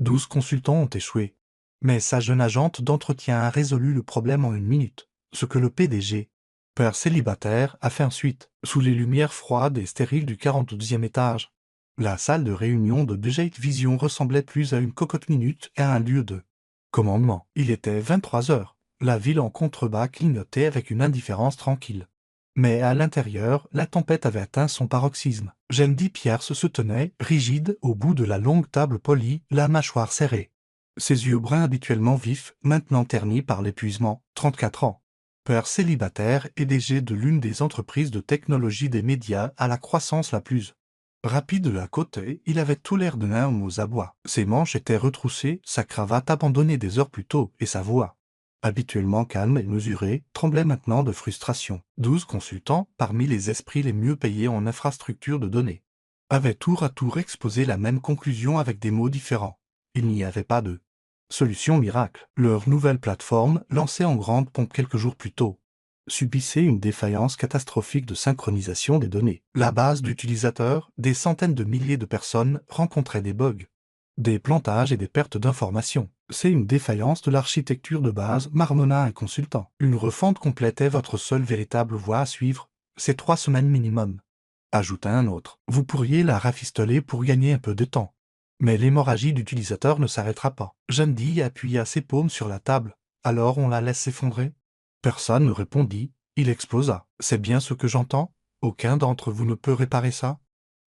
12 consultants ont échoué. Mais sa jeune agente d'entretien a résolu le problème en 1 minute, ce que le PDG, père célibataire, a fait ensuite, sous les lumières froides et stériles du 42e étage. La salle de réunion de Deject Vision ressemblait plus à une cocotte minute qu'à un lieu de commandement. Il était 23 heures. La ville en contrebas clignotait avec une indifférence tranquille. Mais à l'intérieur, la tempête avait atteint son paroxysme. Jandy Pierce se tenait, rigide, au bout de la longue table polie, la mâchoire serrée. Ses yeux bruns habituellement vifs, maintenant ternis par l'épuisement, 34 ans. Père célibataire et DG de l'une des entreprises de technologie des médias à la croissance la plus rapide de la côté, il avait tout l'air d'un homme aux abois. Ses manches étaient retroussées, sa cravate abandonnée des heures plus tôt, et sa voix, habituellement calme et mesurée, tremblait maintenant de frustration. 12 consultants, parmi les esprits les mieux payés en infrastructure de données, avaient tour à tour exposé la même conclusion avec des mots différents. Il n'y avait pas de solution miracle. Leur nouvelle plateforme, lancée en grande pompe quelques jours plus tôt, subissait une défaillance catastrophique de synchronisation des données. La base d'utilisateurs, des centaines de milliers de personnes, rencontrait des bugs, des plantages et des pertes d'informations. C'est une défaillance de l'architecture de base, marmonna un consultant. Une refonte complète est votre seule véritable voie à suivre. C'est 3 semaines minimum, ajouta un autre. Vous pourriez la rafistoler pour gagner un peu de temps. Mais l'hémorragie d'utilisateur ne s'arrêtera pas. Jandy appuya ses paumes sur la table. Alors on la laisse s'effondrer? Personne ne répondit. Il explosa. C'est bien ce que j'entends? Aucun d'entre vous ne peut réparer ça?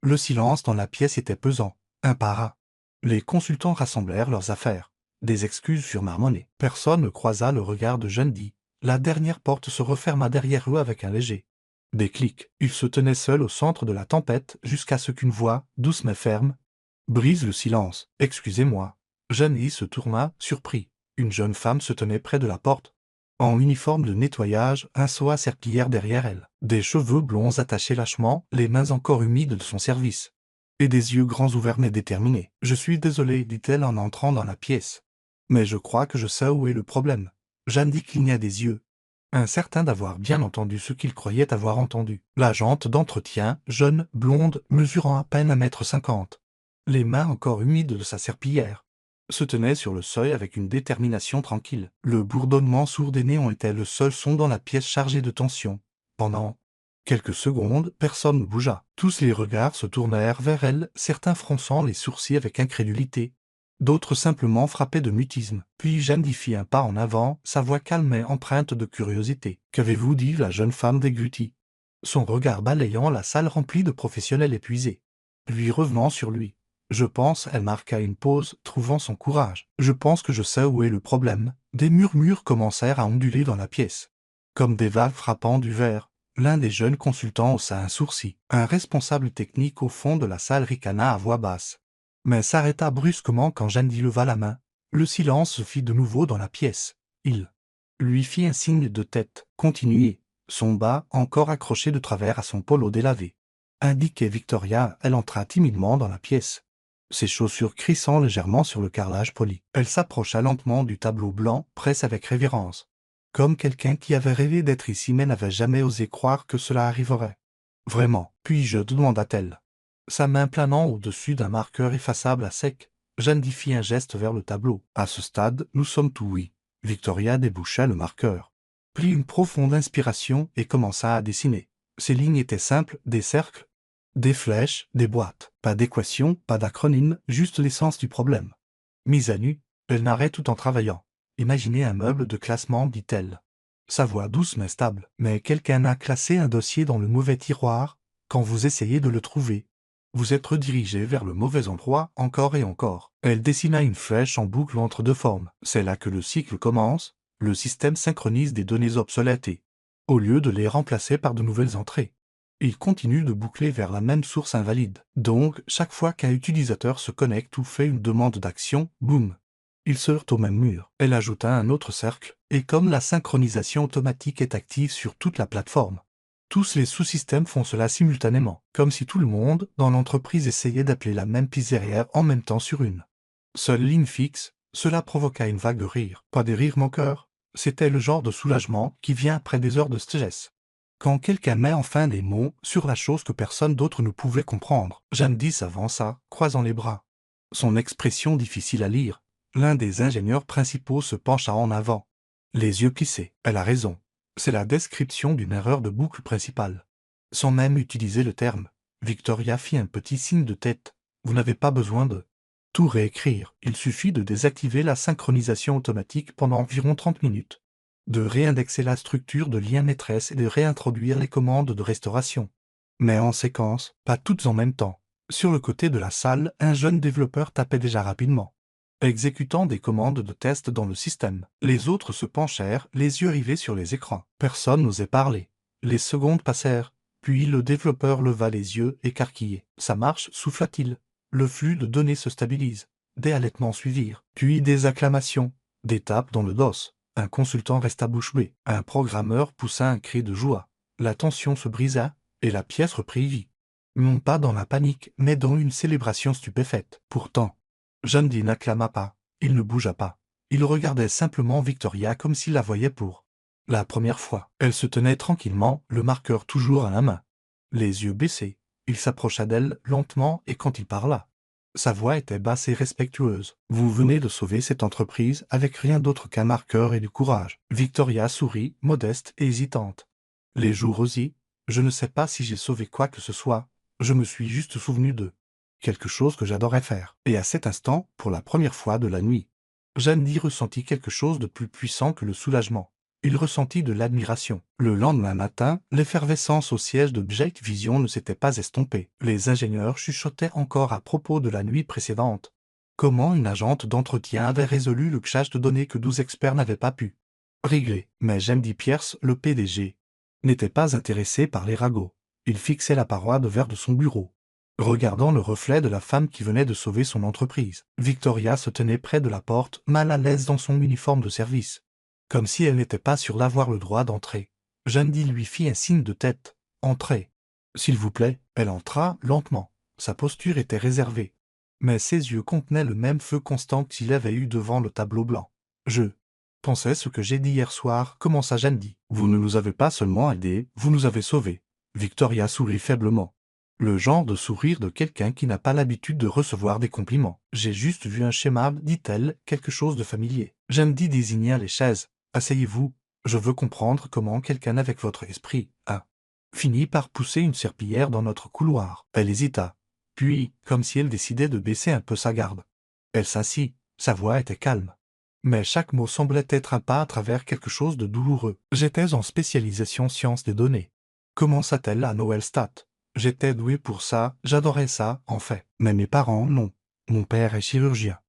Le silence dans la pièce était pesant. Un par un, les consultants rassemblèrent leurs affaires. Des excuses furent marmonnées. Personne ne croisa le regard de Jandy. La dernière porte se referma derrière eux avec un léger déclic. Il se tenait seul au centre de la tempête jusqu'à ce qu'une voix, douce mais ferme, brise le silence. Excusez-moi. Jandy se tourna, surpris. Une jeune femme se tenait près de la porte, en uniforme de nettoyage, un seau à serpillière derrière elle. Des cheveux blonds attachés lâchement, les mains encore humides de son service. Et des yeux grands ouverts mais déterminés. « Je suis désolé, dit-elle en entrant dans la pièce. Mais je crois que je sais où est le problème. » Jandy cligna des yeux, incertain d'avoir bien entendu ce qu'il croyait avoir entendu. L'agente d'entretien, jeune, blonde, mesurant à peine 1,50 m, les mains encore humides de sa serpillière, se tenait sur le seuil avec une détermination tranquille. Le bourdonnement sourd des néons était le seul son dans la pièce chargée de tension. Pendant quelques secondes, personne ne bougea. Tous les regards se tournèrent vers elle, certains fronçant les sourcils avec incrédulité, d'autres simplement frappés de mutisme. Puis Jandy fit un pas en avant, sa voix calme et empreinte de curiosité. « Qu'avez-vous dit ?» La jeune femme déglutit, son regard balayant la salle remplie de professionnels épuisés. Lui revenant sur lui. « Je pense », elle marqua une pause, trouvant son courage. « Je pense que je sais où est le problème. » Des murmures commencèrent à onduler dans la pièce, comme des vagues frappant du verre. L'un des jeunes consultants haussa un sourcil. Un responsable technique au fond de la salle ricana à voix basse, mais s'arrêta brusquement quand Jandy leva la main. Le silence se fit de nouveau dans la pièce. Il lui fit un signe de tête. « Continuez. » Son bas, encore accroché de travers à son polo délavé, indiquait Victoria. Elle entra timidement dans la pièce, ses chaussures crissant légèrement sur le carrelage poli. Elle s'approcha lentement du tableau blanc, presque avec révérence, comme quelqu'un qui avait rêvé d'être ici mais n'avait jamais osé croire que cela arriverait. « Vraiment, puis-je » demanda-t-elle, sa main planant au-dessus d'un marqueur effaçable à sec. Jandy fit un geste vers le tableau. « À ce stade, nous sommes tout oui. » Victoria déboucha le marqueur, prit une profonde inspiration et commença à dessiner. Ses lignes étaient simples, des cercles, des flèches, des boîtes. Pas d'équation, pas d'acronyme, juste l'essence du problème. Mise à nu, elle narrait tout en travaillant. « Imaginez un meuble de classement, dit-elle, sa voix douce mais stable. Mais quelqu'un a classé un dossier dans le mauvais tiroir. Quand vous essayez de le trouver, vous êtes redirigé vers le mauvais endroit encore et encore. » Elle dessina une flèche en boucle entre deux formes. C'est là que le cycle commence. Le système synchronise des données obsolètes et, au lieu de les remplacer par de nouvelles entrées, il continue de boucler vers la même source invalide. Donc, chaque fois qu'un utilisateur se connecte ou fait une demande d'action, boum, il se heurte au même mur. Elle ajouta un autre cercle, et comme la synchronisation automatique est active sur toute la plateforme, tous les sous-systèmes font cela simultanément, comme si tout le monde dans l'entreprise essayait d'appeler la même pizzeria en même temps sur une seule ligne fixe. Cela provoqua une vague de rire. Pas des rires moqueurs, c'était le genre de soulagement qui vient après des heures de stress, quand quelqu'un met enfin des mots sur la chose que personne d'autre ne pouvait comprendre. Jandy s'avança, croisant les bras, Son expression difficile à lire. L'un des ingénieurs principaux se pencha en avant. Les yeux plissés. Elle a raison. C'est la description d'une erreur de boucle principale. Sans même utiliser le terme, Victoria fit un petit signe de tête. Vous n'avez pas besoin de tout réécrire. Il suffit de désactiver la synchronisation automatique pendant environ 30 minutes, de réindexer la structure de lien maîtresse et de réintroduire les commandes de restauration. Mais en séquence, pas toutes en même temps. Sur le côté de la salle, un jeune développeur tapait déjà rapidement, exécutant des commandes de test dans le système. Les autres se penchèrent, les yeux rivés sur les écrans. Personne n'osait parler. Les secondes passèrent, puis le développeur leva les yeux écarquillés. « Ça marche » souffla-t-il. Le flux de données se stabilise. Des halètements suivirent, puis des acclamations, des tapes dans le dos. Un consultant resta bouche bée. Un programmeur poussa un cri de joie. La tension se brisa, et la pièce reprit vie. Non pas dans la panique, mais dans une célébration stupéfaite. Pourtant, Jandy n'acclama pas, il ne bougea pas. Il regardait simplement Victoria comme s'il la voyait pour la première fois. Elle se tenait tranquillement, le marqueur toujours à la main. Les yeux baissés, il s'approcha d'elle lentement et quand il parla, sa voix était basse et respectueuse. « Vous venez de sauver cette entreprise avec rien d'autre qu'un marqueur et du courage. » Victoria sourit, modeste et hésitante. Les joues rosies. « Je ne sais pas si j'ai sauvé quoi que ce soit. Je me suis juste souvenu de quelque chose que j'adorais faire. » Et à cet instant, pour la première fois de la nuit, Jandy ressentit quelque chose de plus puissant que le soulagement. Il ressentit de l'admiration. Le lendemain matin, l'effervescence au siège de Object Vision ne s'était pas estompée. Les ingénieurs chuchotaient encore à propos de la nuit précédente. Comment une agente d'entretien avait résolu le cache de données que 12 experts n'avaient pas pu régler. Mais Jandy Pierce, le PDG, n'était pas intéressé par les ragots. Il fixait la paroi de verre de son bureau, regardant le reflet de la femme qui venait de sauver son entreprise. Victoria se tenait près de la porte, mal à l'aise dans son uniforme de service, comme si elle n'était pas sûre d'avoir le droit d'entrer. Jandy lui fit un signe de tête. « Entrez. »« S'il vous plaît. » Elle entra lentement. Sa posture était réservée, mais ses yeux contenaient le même feu constant qu'il avait eu devant le tableau blanc. « Je pensais ce que j'ai dit hier soir, » commença Jandy. « Vous ne nous avez pas seulement aidés, vous nous avez sauvés. » Victoria sourit faiblement. Le genre de sourire de quelqu'un qui n'a pas l'habitude de recevoir des compliments. « J'ai juste vu un schéma, dit-elle, quelque chose de familier. » Jandy désigna les chaises. « Asseyez-vous. Je veux comprendre comment quelqu'un avec votre esprit a fini par pousser une serpillière dans notre couloir. » Elle hésita. Puis, comme si elle décidait de baisser un peu sa garde, elle s'assit. Sa voix était calme, mais chaque mot semblait être un pas à travers quelque chose de douloureux. « J'étais en spécialisation sciences des données. » Commença-t-elle à Noëlstat. « J'étais douée pour ça, j'adorais ça, en fait. Mais mes parents, non. Mon père est chirurgien.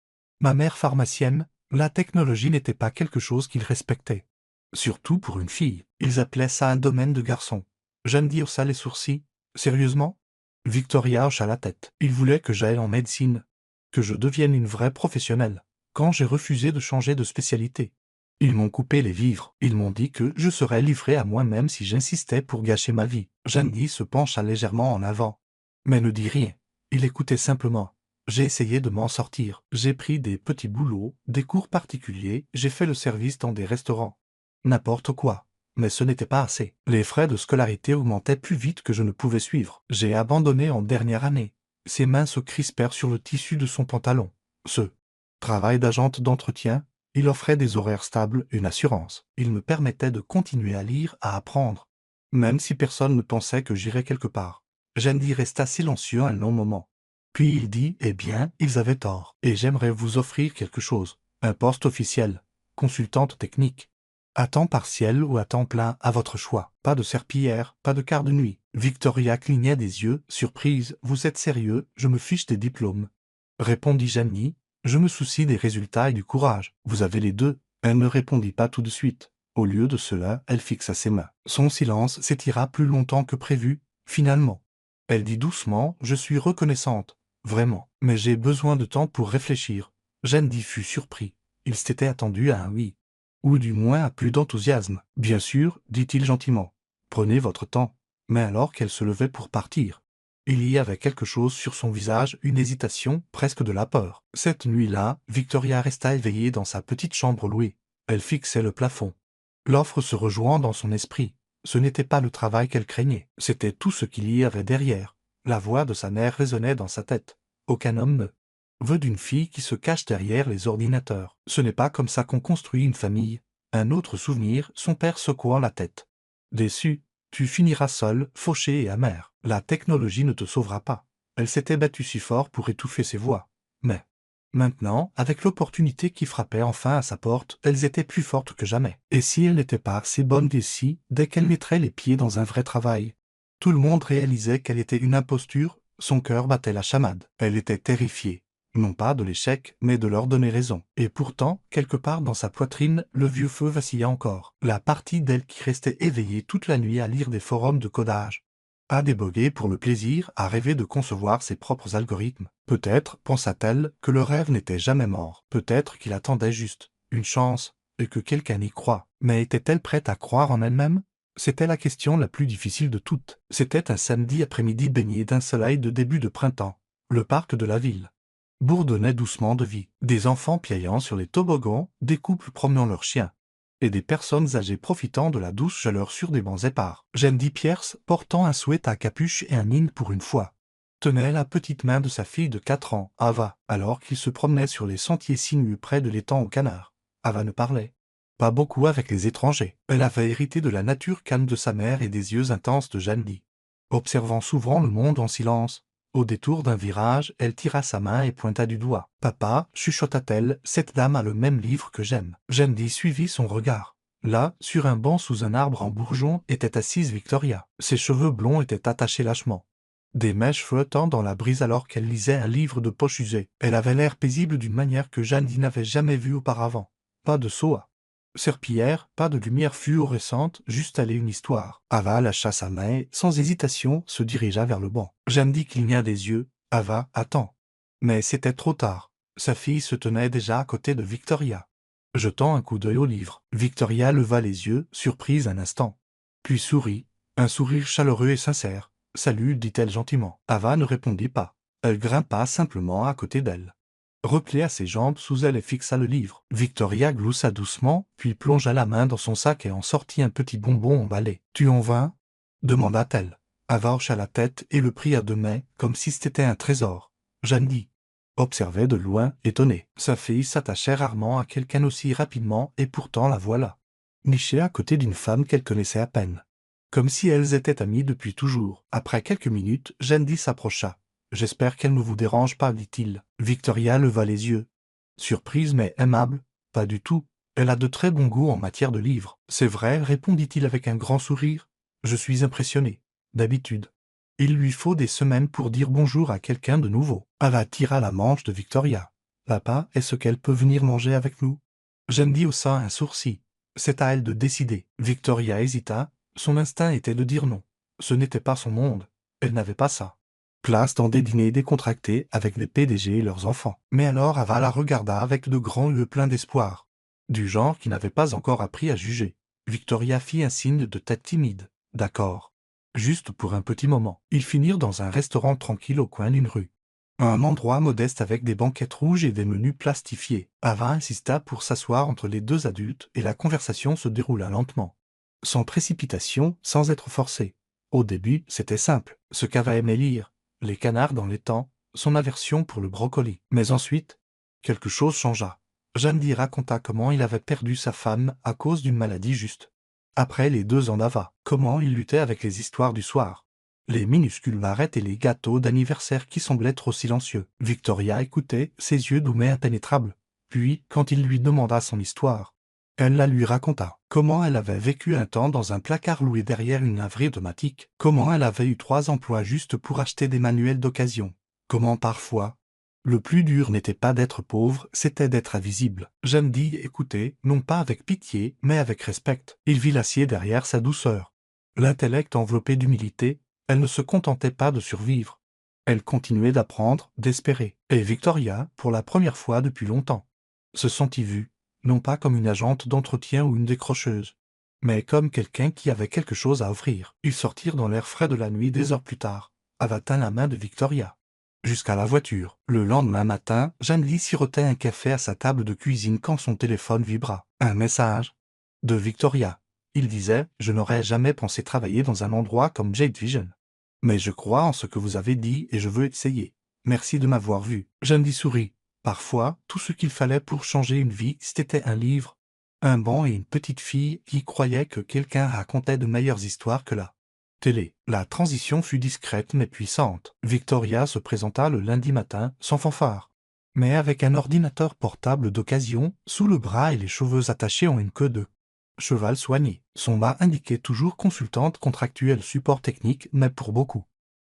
Ma mère pharmacienne. La technologie n'était pas quelque chose qu'ils respectaient. Surtout pour une fille. Ils appelaient ça un domaine de garçon. » Jandy haussa les sourcils. « Sérieusement ?» Victoria hocha la tête. « Ils voulaient que j'aille en médecine, que je devienne une vraie professionnelle. Quand j'ai refusé de changer de spécialité, ils m'ont coupé les vivres. Ils m'ont dit que je serais livré à moi-même si j'insistais pour gâcher ma vie. » Jandy se pencha légèrement en avant, mais ne dit rien. Il écoutait simplement. « J'ai essayé de m'en sortir. J'ai pris des petits boulots, des cours particuliers, j'ai fait le service dans des restaurants. N'importe quoi. Mais ce n'était pas assez. Les frais de scolarité augmentaient plus vite que je ne pouvais suivre. J'ai abandonné en dernière année. » Ses mains se crispèrent sur le tissu de son pantalon. Ce travail d'agente d'entretien, il offrait des horaires stables, une assurance. Il me permettait de continuer à lire, à apprendre, même si personne ne pensait que j'irais quelque part. Jandy resta silencieux un long moment. Puis il dit « Eh bien, ils avaient tort. Et j'aimerais vous offrir quelque chose. Un poste officiel. Consultante technique. À temps partiel ou à temps plein, à votre choix. Pas de serpillière, pas de quart de nuit. » Victoria clignait des yeux, surprise. « Vous êtes sérieux? Je me fiche des diplômes. » Répondit Jandy. « Je me soucie des résultats et du courage. Vous avez les deux. » Elle ne répondit pas tout de suite. Au lieu de cela, elle fixa ses mains. Son silence s'étira plus longtemps que prévu, finalement. Elle dit doucement « Je suis reconnaissante. Vraiment. Mais j'ai besoin de temps pour réfléchir. » Jandy fut surpris. Il s'était attendu à un oui. Ou du moins à plus d'enthousiasme. « Bien sûr, dit-il gentiment. Prenez votre temps. » Mais alors qu'elle se levait pour partir, il y avait quelque chose sur son visage, une hésitation, presque de la peur. Cette nuit-là, Victoria resta éveillée dans sa petite chambre louée. Elle fixait le plafond. L'offre se rejoint dans son esprit. Ce n'était pas le travail qu'elle craignait. C'était tout ce qu'il y avait derrière. La voix de sa mère résonnait dans sa tête. Aucun homme ne Veut d'une fille qui se cache derrière les ordinateurs. Ce n'est pas comme ça qu'on construit une famille. Un autre souvenir, son père secouant la tête. Déçu, tu finiras seul, fauché et amer. La technologie ne te sauvera pas. Elle s'était battue si fort pour étouffer ses voix. Mais maintenant, avec l'opportunité qui frappait enfin à sa porte, elles étaient plus fortes que jamais. Et si elle n'était pas assez bonne d'ici, dès qu'elle mettrait les pieds dans un vrai travail? Tout le monde réalisait qu'elle était une imposture, son cœur battait la chamade. Elle était terrifiée. Non pas de l'échec, mais de leur donner raison. Et pourtant, quelque part dans sa poitrine, le vieux feu vacillait encore. La partie d'elle qui restait éveillée toute la nuit à lire des forums de codage, à déboguer pour le plaisir, à rêver de concevoir ses propres algorithmes. Peut-être, pensa-t-elle, que le rêve n'était jamais mort. Peut-être qu'il attendait juste une chance, et que quelqu'un y croit. Mais était-elle prête à croire en elle-même? C'était la question la plus difficile de toutes. C'était un samedi après-midi baigné d'un soleil de début de printemps. Le parc de la ville bourdonnait doucement de vie. Des enfants piaillant sur les toboggans, des couples promenant leurs chiens, et des personnes âgées profitant de la douce chaleur sur des bancs épars. Jandy Pierce, portant un sweat à capuche et un in pour une fois, tenait la petite main de sa fille de 4 ans, Ava, alors qu'il se promenait sur les sentiers sinueux près de l'étang aux canards. Ava ne parlait pas beaucoup avec les étrangers. Elle avait hérité de la nature calme de sa mère et des yeux intenses de Jandy. Observant souvent le monde en silence, au détour d'un virage, elle tira sa main et pointa du doigt. « Papa, chuchota-t-elle, cette dame a le même livre que j'aime. » Jandy suivit son regard. Là, sur un banc sous un arbre en bourgeon, était assise Victoria. Ses cheveux blonds étaient attachés lâchement, des mèches flottant dans la brise alors qu'elle lisait un livre de poche usé. Elle avait l'air paisible d'une manière que Jandy n'avait jamais vue auparavant. Pas de saut à serpillière, pas de lumière fluorescente, juste aller une histoire. Ava lâcha sa main et, sans hésitation, se dirigea vers le banc. Jandy cligna des yeux. Ava, attends. Mais c'était trop tard. Sa fille se tenait déjà à côté de Victoria, jetant un coup d'œil au livre. Victoria leva les yeux, surprise un instant, puis sourit, un sourire chaleureux et sincère. « Salut, dit-elle gentiment. » Ava ne répondit pas. Elle grimpa simplement à côté d'elle, replia ses jambes sous elle et fixa le livre. Victoria gloussa doucement, puis plongea la main dans son sac et en sortit un petit bonbon emballé. « Tu en veux un ?» demanda-t-elle. Ava hocha la tête et le prit à 2 mains, comme si c'était un trésor. Jandy observait de loin, étonné. Sa fille s'attachait rarement à quelqu'un aussi rapidement, et pourtant la voilà, nichée à côté d'une femme qu'elle connaissait à peine, comme si elles étaient amies depuis toujours. Après quelques minutes, Jandy s'approcha. « J'espère qu'elle ne vous dérange pas, dit-il. » Victoria leva les yeux. Surprise mais aimable. « Pas du tout. Elle a de très bon goût en matière de livres. »« C'est vrai, répondit-il avec un grand sourire. Je suis impressionné. D'habitude, il lui faut des semaines pour dire bonjour à quelqu'un de nouveau. » Ava tira la manche de Victoria. « Papa, est-ce qu'elle peut venir manger avec nous ?» Jandy haussa un sourcil. C'est à elle de décider. Victoria hésita. Son instinct était de dire non. Ce n'était pas son monde. Elle n'avait pas ça. Place dans des dîners décontractés avec des PDG et leurs enfants. Mais alors Ava la regarda avec de grands yeux pleins d'espoir, du genre qui n'avait pas encore appris à juger. Victoria fit un signe de tête timide. D'accord. Juste pour un petit moment. Ils finirent dans un restaurant tranquille au coin d'une rue. Un endroit modeste avec des banquettes rouges et des menus plastifiés. Ava insista pour s'asseoir entre les 2 adultes et la conversation se déroula lentement, sans précipitation, sans être forcée. Au début, c'était simple. Ce qu'Ava aimait lire, les canards dans l'étang, son aversion pour le brocoli. Mais ensuite, quelque chose changea. Jandy raconta comment il avait perdu sa femme à cause d'une maladie juste après les 2 ans d'Ava. Comment il luttait avec les histoires du soir, les minuscules marrettes et les gâteaux d'anniversaire qui semblaient trop silencieux. Victoria écoutait, ses yeux doux mais impénétrables. Puis, quand il lui demanda son histoire, elle la lui raconta. Comment elle avait vécu un temps dans un placard loué derrière une laverie automatique. Comment elle avait eu 3 emplois juste pour acheter des manuels d'occasion. Comment parfois, le plus dur n'était pas d'être pauvre, c'était d'être invisible. Jandy écoutait, non pas avec pitié, mais avec respect. Il vit l'acier derrière sa douceur, l'intellect enveloppé d'humilité. Elle ne se contentait pas de survivre. Elle continuait d'apprendre, d'espérer. Et Victoria, pour la première fois depuis longtemps, se sentit vue, non pas comme une agente d'entretien ou une décrocheuse, mais comme quelqu'un qui avait quelque chose à offrir. Ils sortirent dans l'air frais de la nuit des heures plus tard. Ava tint la main de Victoria jusqu'à la voiture. Le lendemain matin, Jandy sirotait un café à sa table de cuisine quand son téléphone vibra. Un message de Victoria. Il disait « Je n'aurais jamais pensé travailler dans un endroit comme Jade Vision. Mais je crois en ce que vous avez dit et je veux essayer. » Merci de m'avoir vu. Jandy sourit. Parfois, tout ce qu'il fallait pour changer une vie, c'était un livre, un banc et une petite fille qui croyait que quelqu'un racontait de meilleures histoires que la télé. La transition fut discrète mais puissante. Victoria se présenta le lundi matin, sans fanfare, mais avec un ordinateur portable d'occasion, sous le bras et les cheveux attachés en une queue de cheval soigné. Son bas indiquait toujours consultante contractuelle support technique, mais pour beaucoup.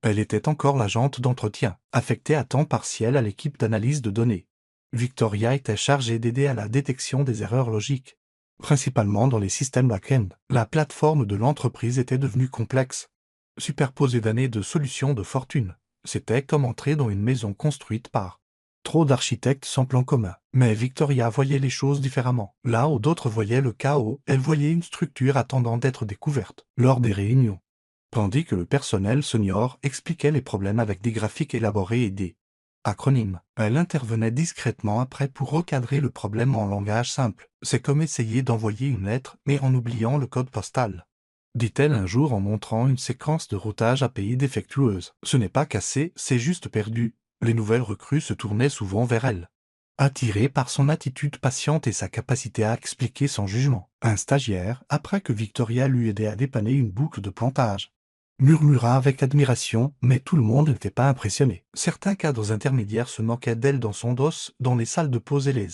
Elle était encore l'agente d'entretien, affectée à temps partiel à l'équipe d'analyse de données. Victoria était chargée d'aider à la détection des erreurs logiques, principalement dans les systèmes back-end. La plateforme de l'entreprise était devenue complexe, superposée d'années de solutions de fortune. C'était comme entrer dans une maison construite par trop d'architectes sans plan commun. Mais Victoria voyait les choses différemment. Là où d'autres voyaient le chaos, elle voyait une structure attendant d'être découverte. Lors des réunions, tandis que le personnel senior expliquait les problèmes avec des graphiques élaborés et des acronymes, elle intervenait discrètement après pour recadrer le problème en langage simple. C'est comme essayer d'envoyer une lettre, mais en oubliant le code postal, dit-elle un jour en montrant une séquence de routage API défectueuse. Ce n'est pas cassé, c'est juste perdu. Les nouvelles recrues se tournaient souvent vers elle, attirées par son attitude patiente et sa capacité à expliquer sans jugement. Un stagiaire, après que Victoria lui aidait à dépanner une boucle de plantage, murmura avec admiration, mais tout le monde n'était pas impressionné. Certains cadres intermédiaires se moquaient d'elle dans son dos, dans les salles de pause et les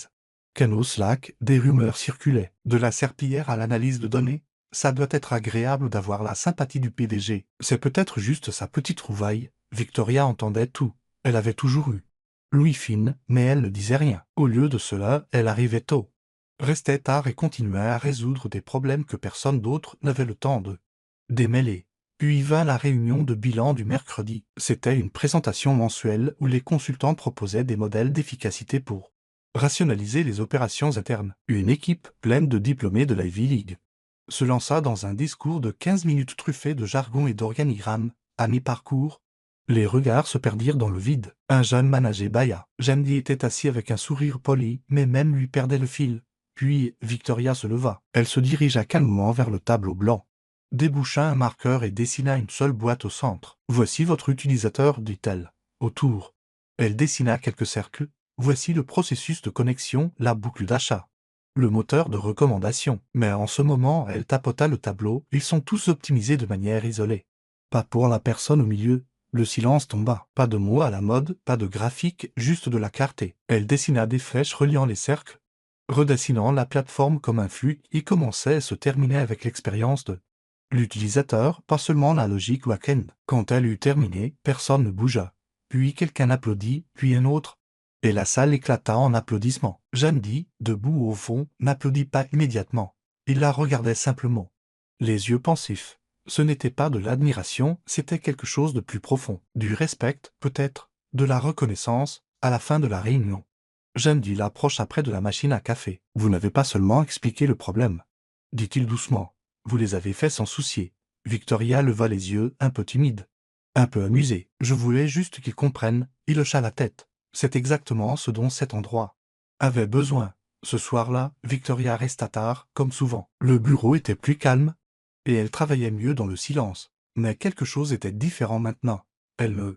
canaux Slack, des rumeurs circulaient. De la serpillière à l'analyse de données, ça doit être agréable d'avoir la sympathie du PDG. C'est peut-être juste sa petite trouvaille. Victoria entendait tout. Elle avait toujours eu l'ouïe fine, mais elle ne disait rien. Au lieu de cela, elle arrivait tôt, restait tard et continuait à résoudre des problèmes que personne d'autre n'avait le temps de démêler. Puis vint la réunion de bilan du mercredi. C'était une présentation mensuelle où les consultants proposaient des modèles d'efficacité pour rationaliser les opérations internes. Une équipe pleine de diplômés de l'Ivy League se lança dans un discours de 15 minutes truffé de jargon et d'organigrammes. À mi-parcours, les regards se perdirent dans le vide. Un jeune manager bâilla. Jandy était assis avec un sourire poli, mais même lui perdait le fil. Puis, Victoria se leva. Elle se dirigea calmement vers le tableau blanc, déboucha un marqueur et dessina une seule boîte au centre. « Voici votre utilisateur, dit-elle. Autour, elle dessina quelques cercles. Voici le processus de connexion, la boucle d'achat, le moteur de recommandation. Mais en ce moment, elle tapota le tableau. Ils sont tous optimisés de manière isolée. Pas pour la personne au milieu. Le silence tomba. Pas de mots à la mode, pas de graphique, juste de la clarté. Elle dessina des flèches reliant les cercles, redessinant la plateforme comme un flux qui commençait et se terminait avec l'expérience de l'utilisateur, pas seulement la logique back-end. Quand elle eut terminé, personne ne bougea. Puis quelqu'un applaudit, puis un autre, et la salle éclata en applaudissements. Jandy, debout au fond, n'applaudit pas immédiatement. Il la regardait simplement, les yeux pensifs. Ce n'était pas de l'admiration, c'était quelque chose de plus profond. Du respect, peut-être, de la reconnaissance, à la fin de la réunion. Jandy l'approcha près de la machine à café. « Vous n'avez pas seulement expliqué le problème, dit-il doucement. Vous les avez fait sans soucier. » Victoria leva les yeux, un peu timide, un peu amusée. « Je voulais juste qu'ils comprennent. » Il hocha la tête. C'est exactement ce dont cet endroit avait besoin. Ce soir-là, Victoria resta tard, comme souvent. Le bureau était plus calme, et elle travaillait mieux dans le silence. Mais quelque chose était différent maintenant. Elle ne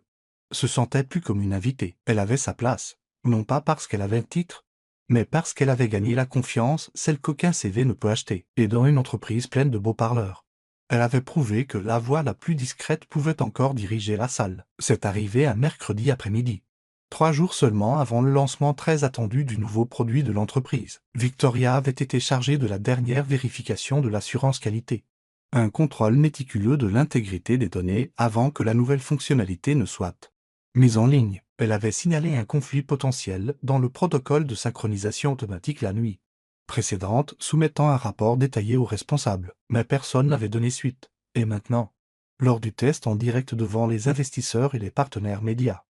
se sentait plus comme une invitée. Elle avait sa place, non pas parce qu'elle avait un titre, mais parce qu'elle avait gagné la confiance, celle qu'aucun CV ne peut acheter. Et dans une entreprise pleine de beaux parleurs, elle avait prouvé que la voix la plus discrète pouvait encore diriger la salle. C'est arrivé un mercredi après-midi, 3 jours seulement avant le lancement très attendu du nouveau produit de l'entreprise. Victoria avait été chargée de la dernière vérification de l'assurance qualité, un contrôle méticuleux de l'intégrité des données avant que la nouvelle fonctionnalité ne soit mise en ligne. Elle avait signalé un conflit potentiel dans le protocole de synchronisation automatique la nuit précédente, soumettant un rapport détaillé aux responsables. Mais personne n'avait donné suite. Et maintenant, lors du test en direct devant les investisseurs et les partenaires médias,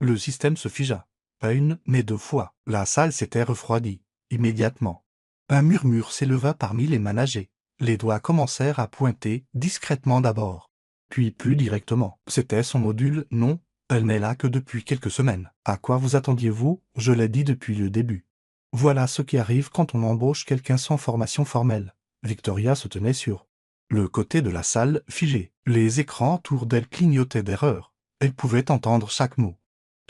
le système se figea. Pas une, mais 2 fois. La salle s'était refroidie, immédiatement. Un murmure s'éleva parmi les managers. Les doigts commencèrent à pointer, discrètement d'abord, puis plus directement. C'était son module, non, elle n'est là que depuis quelques semaines. À quoi vous attendiez-vous? Je l'ai dit depuis le début. Voilà ce qui arrive quand on embauche quelqu'un sans formation formelle. Victoria se tenait sur le côté de la salle, figée. Les écrans autour d'elle clignotaient d'erreur. Elle pouvait entendre chaque mot.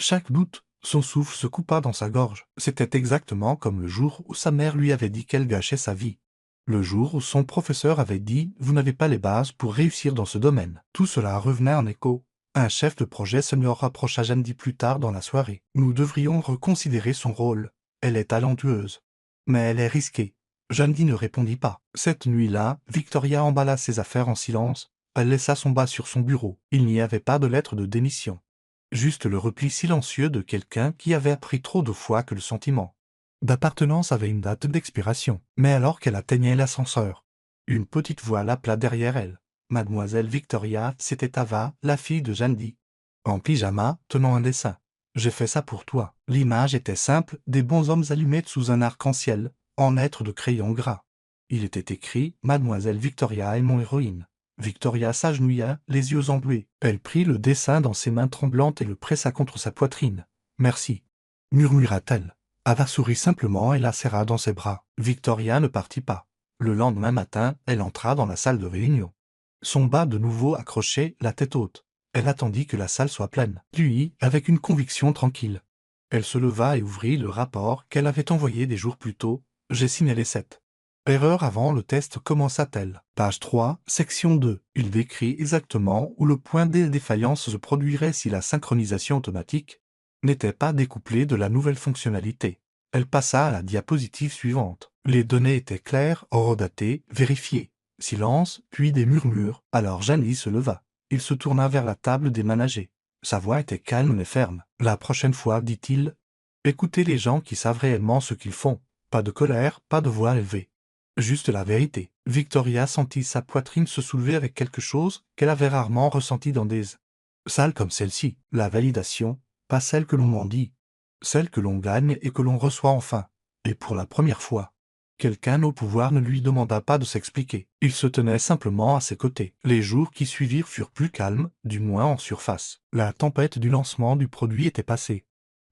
Chaque doute, son souffle se coupa dans sa gorge. C'était exactement comme le jour où sa mère lui avait dit qu'elle gâchait sa vie. Le jour où son professeur avait dit « Vous n'avez pas les bases pour réussir dans ce domaine ». Tout cela revenait en écho. Un chef de projet senior rapprocha Jandy plus tard dans la soirée. Nous devrions reconsidérer son rôle. Elle est talentueuse. Mais elle est risquée. Jandy ne répondit pas. Cette nuit-là, Victoria emballa ses affaires en silence. Elle laissa son bas sur son bureau. Il n'y avait pas de lettre de démission. Juste le repli silencieux de quelqu'un qui avait appris trop de fois que le sentiment d'appartenance avait une date d'expiration. Mais alors qu'elle atteignait l'ascenseur, une petite voix l'appela derrière elle. Mademoiselle Victoria, c'était Ava, la fille de Jandy. En pyjama, tenant un dessin. J'ai fait ça pour toi. L'image était simple, des bonshommes allumés sous un arc-en-ciel, en lettres de crayon gras. Il était écrit « Mademoiselle Victoria est mon héroïne ». Victoria s'agenouilla, les yeux embués. Elle prit le dessin dans ses mains tremblantes et le pressa contre sa poitrine. « Merci », murmura-t-elle. Ava sourit simplement et la serra dans ses bras. Victoria ne partit pas. Le lendemain matin, elle entra dans la salle de réunion. Son bas de nouveau accroché, la tête haute. Elle attendit que la salle soit pleine. Puis, avec une conviction tranquille, elle se leva et ouvrit le rapport qu'elle avait envoyé des jours plus tôt. J'ai signalé 7. Erreur avant le test, commença-t-elle. Page 3, section 2. Il décrit exactement où le point de défaillance se produirait si la synchronisation automatique n'était pas découplée de la nouvelle fonctionnalité. Elle passa à la diapositive suivante. Les données étaient claires, horodatées, vérifiées. Silence, puis des murmures. Alors Jandy se leva. Il se tourna vers la table des managers. Sa voix était calme mais ferme. La prochaine fois, dit-il, écoutez les gens qui savent réellement ce qu'ils font. Pas de colère, pas de voix élevée. Juste la vérité. Victoria sentit sa poitrine se soulever avec quelque chose qu'elle avait rarement ressenti dans des salles comme celle-ci. La validation, pas celle que l'on m'en dit, celle que l'on gagne et que l'on reçoit enfin. Et pour la première fois, quelqu'un au pouvoir ne lui demanda pas de s'expliquer. Il se tenait simplement à ses côtés. Les jours qui suivirent furent plus calmes, du moins en surface. La tempête du lancement du produit était passée,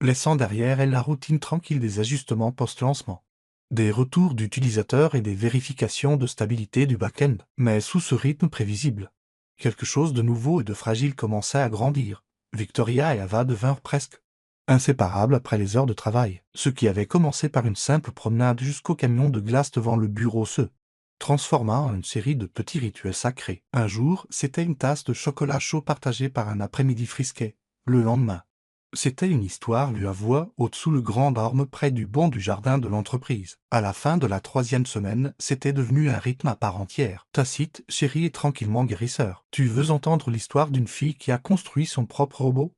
laissant derrière elle la routine tranquille des ajustements post-lancement, des retours d'utilisateurs et des vérifications de stabilité du back-end. Mais sous ce rythme prévisible, quelque chose de nouveau et de fragile commençait à grandir. Victoria et Ava devinrent presque inséparables après les heures de travail. Ce qui avait commencé par une simple promenade jusqu'au camion de glace devant le bureau se transforma en une série de petits rituels sacrés. Un jour, c'était une tasse de chocolat chaud partagée par un après-midi frisquet. Le lendemain, c'était une histoire lue à voix haute sous le grand arbre près du banc du jardin de l'entreprise. À la fin de la 3e semaine, c'était devenu un rythme à part entière. Tacite, chéri et tranquillement guérisseur. Tu veux entendre l'histoire d'une fille qui a construit son propre robot?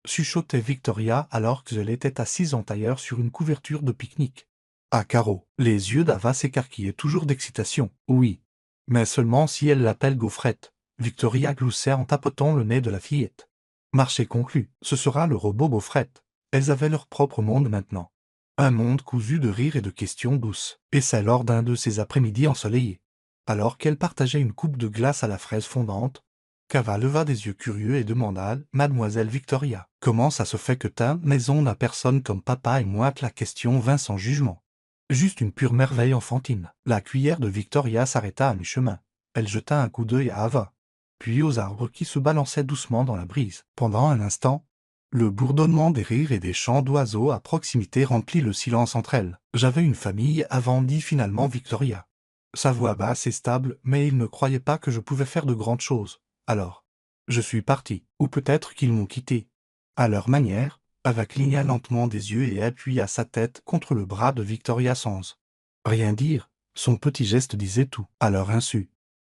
Chuchotait Victoria alors qu'elle était assise en tailleur sur une couverture de pique-nique. À carreaux, les yeux d'Ava s'écarquillaient toujours d'excitation. Oui. Mais seulement si elle l'appelle gaufrette. Victoria gloussait en tapotant le nez de la fillette. Marché conclu, ce sera le robot gaufrette. Elles avaient leur propre monde maintenant. Un monde cousu de rires et de questions douces. Et c'est lors d'un de ces après-midi ensoleillés, alors qu'elle partageait une coupe de glace à la fraise fondante, qu'Ava leva des yeux curieux et demanda « Mademoiselle Victoria, comment ça se fait que ta maison n'a personne comme papa et moi ?» La question vint sans jugement. Juste une pure merveille enfantine. La cuillère de Victoria s'arrêta à mi-chemin. Elle jeta un coup d'œil à Ava, puis aux arbres qui se balançaient doucement dans la brise. Pendant un instant, le bourdonnement des rires et des chants d'oiseaux à proximité remplit le silence entre elles. « J'avais une famille avant, dit finalement Victoria. Sa voix basse et stable, mais il ne croyait pas que je pouvais faire de grandes choses. Alors, je suis parti, ou peut-être qu'ils m'ont quitté. À leur manière, Ava cligna lentement des yeux et appuya sa tête contre le bras de Victoria sans rien dire. Son petit geste disait tout. À leur insu,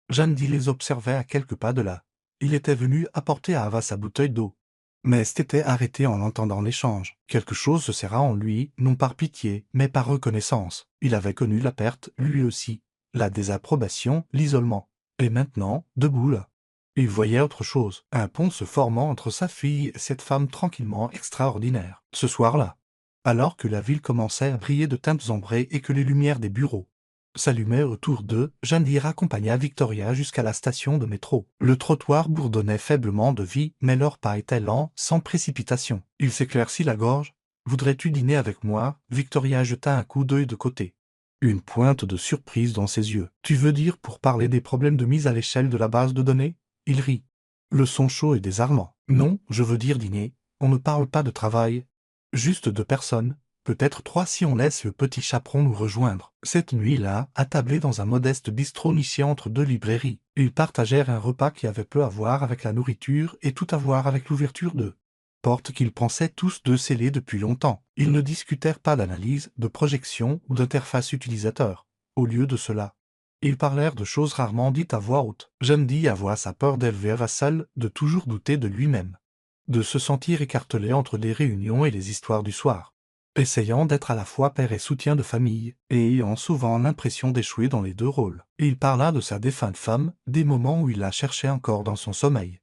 Jandy les observait à quelques pas de là. Il était venu apporter à Ava sa bouteille d'eau. Mais s'était arrêté en entendant l'échange. Quelque chose se serra en lui, non par pitié, mais par reconnaissance. Il avait connu la perte, lui aussi, la désapprobation, l'isolement. Et maintenant, debout là, il voyait autre chose, un pont se formant entre sa fille et cette femme tranquillement extraordinaire. Ce soir-là, alors que la ville commençait à briller de teintes ambrées et que les lumières des bureaux s'allumaient autour d'eux, Jandy accompagna Victoria jusqu'à la station de métro. Le trottoir bourdonnait faiblement de vie, mais leur pas était lent, sans précipitation. Il s'éclaircit la gorge. « Voudrais-tu dîner avec moi ?» Victoria jeta un coup d'œil de côté. Une pointe de surprise dans ses yeux. « Tu veux dire pour parler des problèmes de mise à l'échelle de la base de données ?» Il rit. Le son chaud et désarmant. « Non, je veux dire dîner. On ne parle pas de travail. Juste de personnes. Peut-être 3 si on laisse le petit chaperon nous rejoindre. Cette nuit-là, attablés dans un modeste bistrot niché entre 2 librairies, ils partagèrent un repas qui avait peu à voir avec la nourriture et tout à voir avec l'ouverture de portes qu'ils pensaient tous deux scellées depuis longtemps. Ils ne discutèrent pas d'analyse, de projection ou d'interface utilisateur. Au lieu de cela, ils parlèrent de choses rarement dites à voix haute. Jeandy avoua sa peur d'élever Vassal, de toujours douter de lui-même, de se sentir écartelé entre les réunions et les histoires du soir, essayant d'être à la fois père et soutien de famille, et ayant souvent l'impression d'échouer dans les 2 rôles. Il parla de sa défunte femme, des moments où il la cherchait encore dans son sommeil,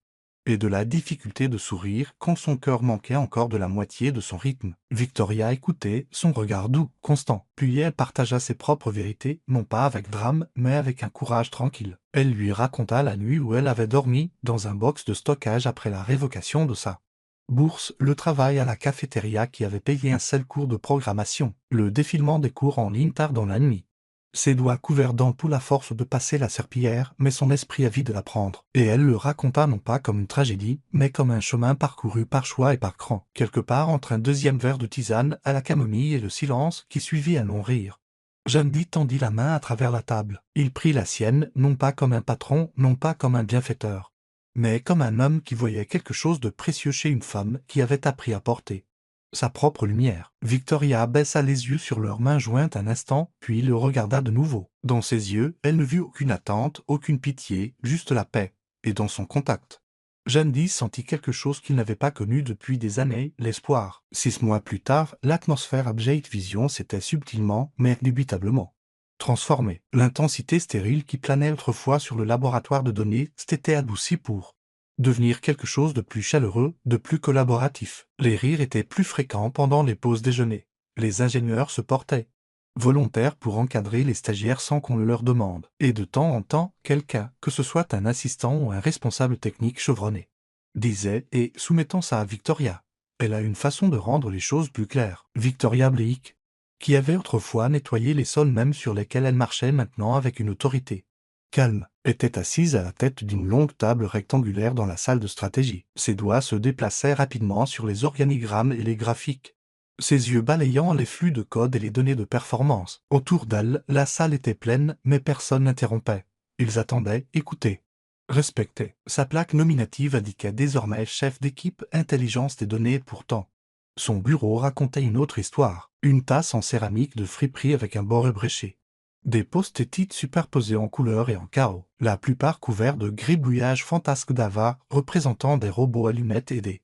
et de la difficulté de sourire quand son cœur manquait encore de la moitié de son rythme. Victoria écoutait, son regard doux, constant. Puis elle partagea ses propres vérités, non pas avec drame, mais avec un courage tranquille. Elle lui raconta la nuit où elle avait dormi, dans un box de stockage après la révocation de sa bourse, le travail à la cafétéria qui avait payé un seul cours de programmation, le défilement des cours en ligne tard dans la nuit. Ses doigts couverts d'ampoules à force de passer la serpillière, mais son esprit avide d'apprendre. Et elle le raconta non pas comme une tragédie, mais comme un chemin parcouru par choix et par cran, quelque part entre un 2e verre de tisane à la camomille et le silence qui suivit un long rire. Jeandy tendit la main à travers la table. Il prit la sienne, non pas comme un patron, non pas comme un bienfaiteur, mais comme un homme qui voyait quelque chose de précieux chez une femme qui avait appris à porter sa propre lumière. Victoria baissa les yeux sur leurs mains jointes un instant, puis le regarda de nouveau. Dans ses yeux, elle ne vit aucune attente, aucune pitié, juste la paix. Et dans son contact, Jeandy sentit quelque chose qu'il n'avait pas connu depuis des années, l'espoir. 6 mois plus tard, l'atmosphère à Jade Vision s'était subtilement, mais indubitablement transformée. L'intensité stérile qui planait autrefois sur le laboratoire de données s'était adoucie pour devenir quelque chose de plus chaleureux, de plus collaboratif. Les rires étaient plus fréquents pendant les pauses déjeuner. Les ingénieurs se portaient volontaires pour encadrer les stagiaires sans qu'on le leur demande. Et de temps en temps, quelqu'un, que ce soit un assistant ou un responsable technique chevronné, disait, et soumettant ça à Victoria. Elle a une façon de rendre les choses plus claires. Victoria Blake, qui avait autrefois nettoyé les sols même sur lesquels elle marchait maintenant avec une autorité calme, était assise à la tête d'une longue table rectangulaire dans la salle de stratégie. Ses doigts se déplaçaient rapidement sur les organigrammes et les graphiques, ses yeux balayant les flux de code et les données de performance. Autour d'elle, la salle était pleine, mais personne n'interrompait. Ils attendaient, écoutaient, respectaient. Sa plaque nominative indiquait désormais chef d'équipe intelligence des données. Pourtant, son bureau racontait une autre histoire. Une tasse en céramique de friperie avec un bord ébréché, des post-it superposés en couleurs et en chaos, la plupart couverts de gribouillages fantasques d'Ava représentant des robots allumettes et des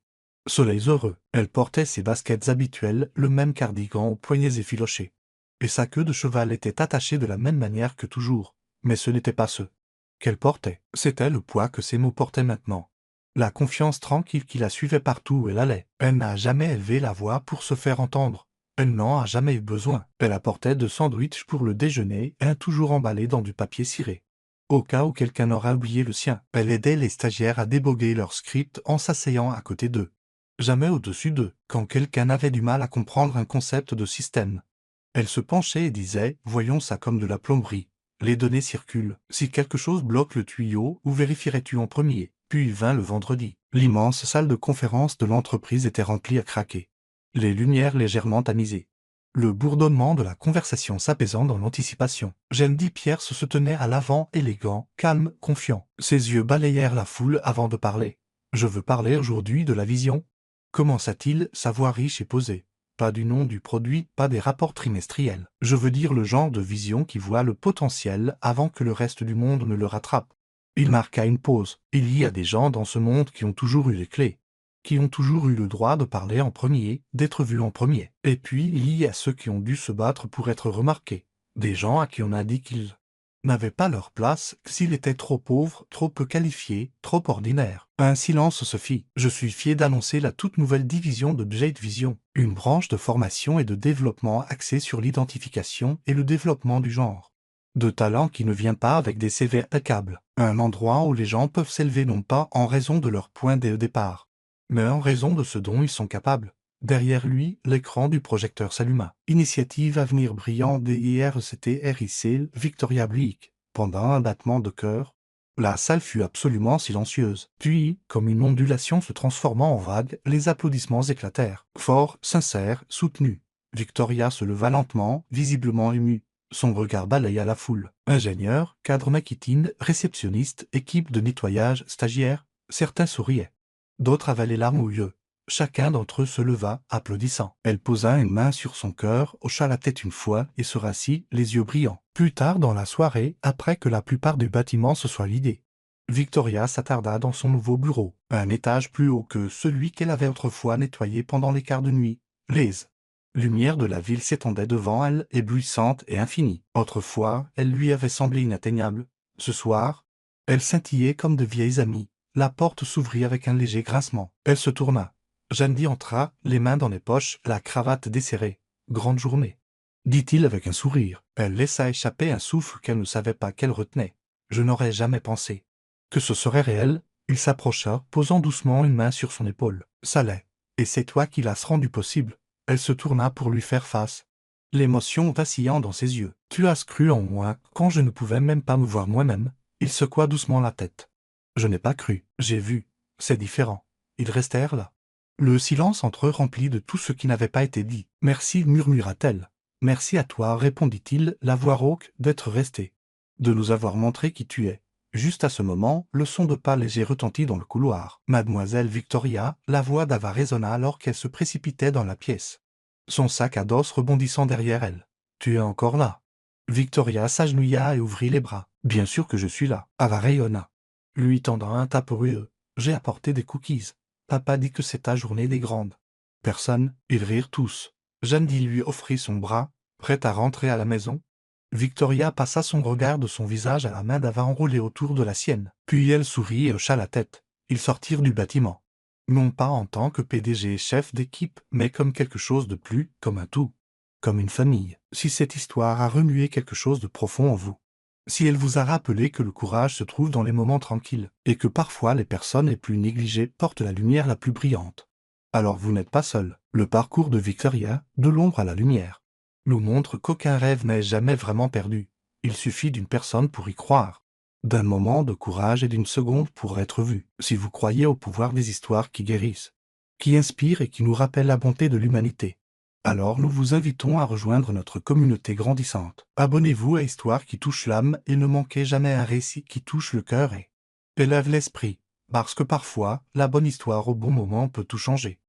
soleils heureux. Elle portait ses baskets habituelles, le même cardigan aux poignets effilochés. Et sa queue de cheval était attachée de la même manière que toujours. Mais ce n'était pas ce qu'elle portait. C'était le poids que ses mots portaient maintenant. La confiance tranquille qui la suivait partout où elle allait. Elle n'a jamais élevé la voix pour se faire entendre. Elle n'en a jamais eu besoin. Elle apportait 2 sandwichs pour le déjeuner, un toujours emballé dans du papier ciré, au cas où quelqu'un aurait oublié le sien. Elle aidait les stagiaires à déboguer leurs scripts en s'asseyant à côté d'eux, jamais au-dessus d'eux, quand quelqu'un avait du mal à comprendre un concept de système. Elle se penchait et disait, voyons ça comme de la plomberie. Les données circulent. Si quelque chose bloque le tuyau, où vérifierais-tu en premier? Puis vint le vendredi. L'immense salle de conférence de l'entreprise était remplie à craquer, les lumières légèrement tamisées, le bourdonnement de la conversation s'apaisant dans l'anticipation. Jeandy Pierce se tenait à l'avant, élégant, calme, confiant. Ses yeux balayèrent la foule avant de parler. « Je veux parler aujourd'hui de la vision » commença-t-il, sa voix riche et posée. Pas du nom du produit, pas des rapports trimestriels. Je veux dire le genre de vision qui voit le potentiel avant que le reste du monde ne le rattrape. Il marqua une pause. Il y a des gens dans ce monde qui ont toujours eu les clés, qui ont toujours eu le droit de parler en premier, d'être vus en premier. Et puis il y a ceux qui ont dû se battre pour être remarqués. Des gens à qui on a dit qu'ils n'avaient pas leur place, s'ils étaient trop pauvres, trop peu qualifiés, trop ordinaires. Un silence se fit. Je suis fier d'annoncer la toute nouvelle division de Jade Vision, une branche de formation et de développement axée sur l'identification et le développement du genre de talent qui ne vient pas avec des CV impeccables. Un endroit où les gens peuvent s'élever non pas en raison de leur point de départ, mais en raison de ce dont ils sont capables. Derrière lui, l'écran du projecteur s'alluma. Initiative Avenir Brillant DIRCT RIC Victoria Bleak. Pendant un battement de cœur, La salle fut absolument silencieuse. Puis, comme une ondulation se transformant en vague, les applaudissements éclatèrent. Forts, sincères, soutenus. Victoria se leva lentement, visiblement émue. Son regard balaya la foule. Ingénieurs, cadres maquitines, réceptionnistes, équipe de nettoyage, stagiaires, certains souriaient. D'autres avalaient les larmes aux yeux. Chacun d'entre eux se leva, applaudissant. Elle posa une main sur son cœur, hocha la tête une fois et se rassit, les yeux brillants. Plus tard dans la soirée, après que la plupart du bâtiment se soit vidé, Victoria s'attarda dans son nouveau bureau, un étage plus haut que celui qu'elle avait autrefois nettoyé pendant les quarts de nuit. Les lumières de la ville s'étendaient devant elle, éblouissantes et infinies. Autrefois, elles lui avaient semblé inatteignables. Ce soir, elles scintillaient comme de vieilles amies. La porte s'ouvrit avec un léger grincement. Elle se tourna. Jandy entra, les mains dans les poches, la cravate desserrée. « Grande journée », dit-il avec un sourire. Elle laissa échapper un souffle qu'elle ne savait pas qu'elle retenait. « Je n'aurais jamais pensé que ce serait réel. » Il s'approcha, posant doucement une main sur son épaule. « Ça l'est. Et c'est toi qui l'as rendu possible. » Elle se tourna pour lui faire face, l'émotion vacillant dans ses yeux. « Tu as cru en moi quand je ne pouvais même pas me voir moi-même. » Il secoua doucement la tête. « Je n'ai pas cru. J'ai vu. C'est différent. » Ils restèrent là. Le silence entre eux rempli de tout ce qui n'avait pas été dit. « Merci, murmura-t-elle. »« Merci à toi, répondit-il, la voix rauque, d'être resté. De nous avoir montré qui tu es. » Juste à ce moment, le son de pas léger retentit dans le couloir. Mademoiselle Victoria, la voix d'Ava résonna alors qu'elle se précipitait dans la pièce, son sac à dos rebondissant derrière elle. « Tu es encore là ?» Victoria s'agenouilla et ouvrit les bras. « Bien sûr que je suis là. » Ava rayonna, lui tendant un tapoureux. « J'ai apporté des cookies. Papa dit que c'est ta journée des grandes. » Personne, ils rirent tous. Jandy lui offrit son bras, prête à rentrer à la maison. Victoria passa son regard de son visage à la main d'Ava enroulée autour de la sienne. Puis elle sourit et hocha la tête. Ils sortirent du bâtiment. Non pas en tant que PDG et chef d'équipe, mais comme quelque chose de plus, comme un tout. Comme une famille. Si cette histoire a remué quelque chose de profond en vous, si elle vous a rappelé que le courage se trouve dans les moments tranquilles, et que parfois les personnes les plus négligées portent la lumière la plus brillante, alors vous n'êtes pas seul. Le parcours de Victoria, de l'ombre à la lumière, nous montre qu'aucun rêve n'est jamais vraiment perdu. Il suffit d'une personne pour y croire, d'un moment de courage et d'une seconde pour être vu. Si vous croyez au pouvoir des histoires qui guérissent, qui inspirent et qui nous rappellent la bonté de l'humanité, alors nous vous invitons à rejoindre notre communauté grandissante. Abonnez-vous à Histoire qui touche l'âme et ne manquez jamais un récit qui touche le cœur et élève l'esprit, parce que parfois, la bonne histoire au bon moment peut tout changer.